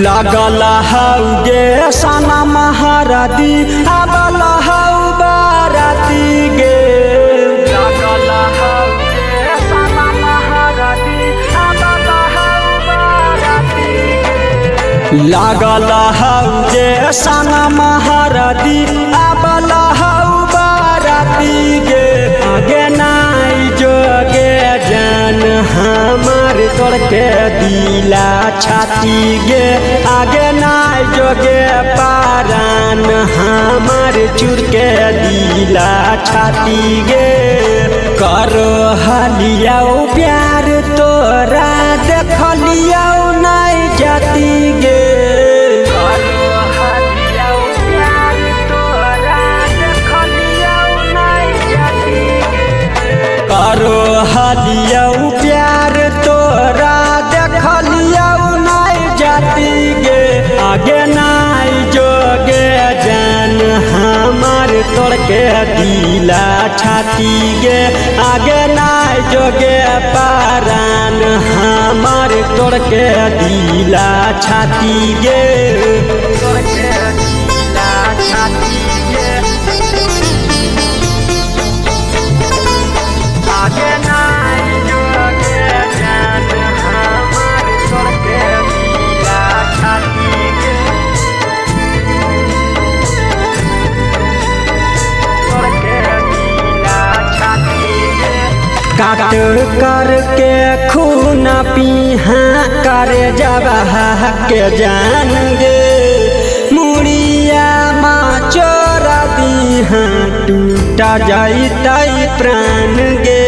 लागल हऊ गे सना महारदी आबल हऊ बाराती गे लागल हऊ गे सना महारदी आबल हऊ बाराती गे लागल हऊ गे सना महारदी आबल हऊ बाराती गे आगे नाई जोगे जान हमार तोड़ के दिला छाती गे आगे नाई जोगे पारान हमार चुर के दिला छाती गे करो हलिया प्यार तोरा देख लिया नाई जाती गे करो हलिया प्यार तोरा देख लिया नाई जाती गे आगे नाई जोगे जान हमार तोड़ के दिला छाती गे आगे नाई जोगे पारान हमार तोड़ के दिला छाती गे तोड़ के दिला छाती गे आगे नाई जोगे जान हमार तोड़ के दिला छाती गे तोड़ के दिला छाती गे काट करके खून पीहा करे जबहा के जान गे मुड़िया माँ चोरा दीहा टूटा जाई तई प्राण गे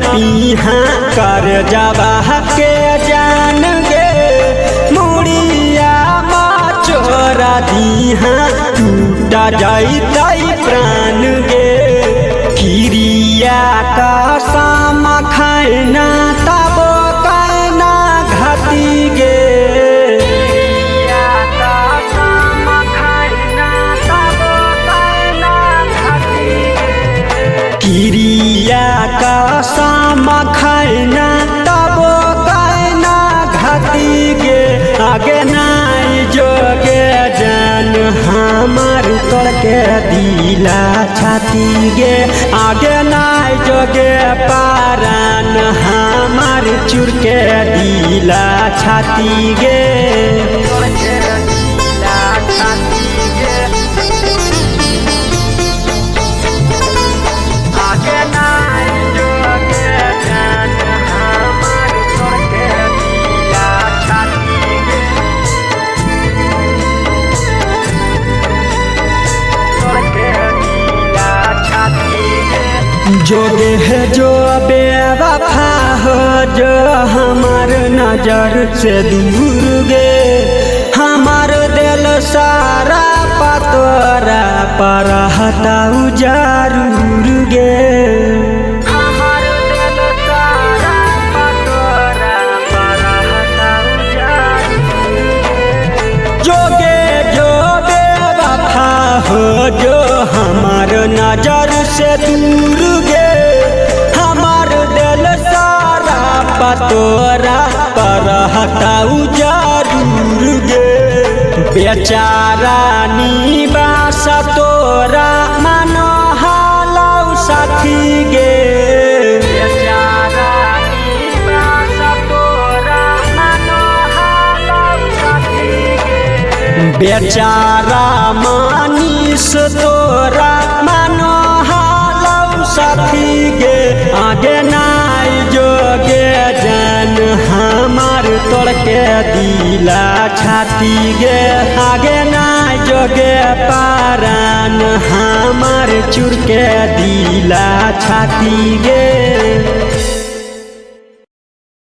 पीहा कर जबह के जान गे मुड़िया माँ चोरा दीहा टूटा जाई तई प्राण गे किरिया का सामा खाना तबो कहना घाती गे किरिया का सामा खाना तबो कहना घाती गे आगे नाई जोगे जान हमार तोड़ के दिला छाती गे आगे नाई जोगे पारान हमार चुर के दिला छाती गे तोड़ के दिला छाती गे आगे नाई जोगे जान हमार तोड़ के दिला छाती गे तोड़ के दिला छाती गे जोगे है जो बेवफा हो जो हमार नजर से दूर गे हमार दिल सारा पतोरा पर हटाऊ जरूर गे हमार दिल सारा पतोरा पर हटाऊ जरूर जोगे जो बेवफा हो जो हमार नजर से दूर गे हमार दिल सारा पतोरा पर हटाऊ जरूर गे बेचारा निवास तोरा मानो हालौ साथी गे बेचारा निवास तोरा मानो हालौ साथी गे बेचारा मानिस तोरा मानो हालौ साथी गे आगे नाई जोगे जान हमार तोड़ के दिला छाती गे आगे नाई जोगे पारान हमार चुर के दिला छाती गे।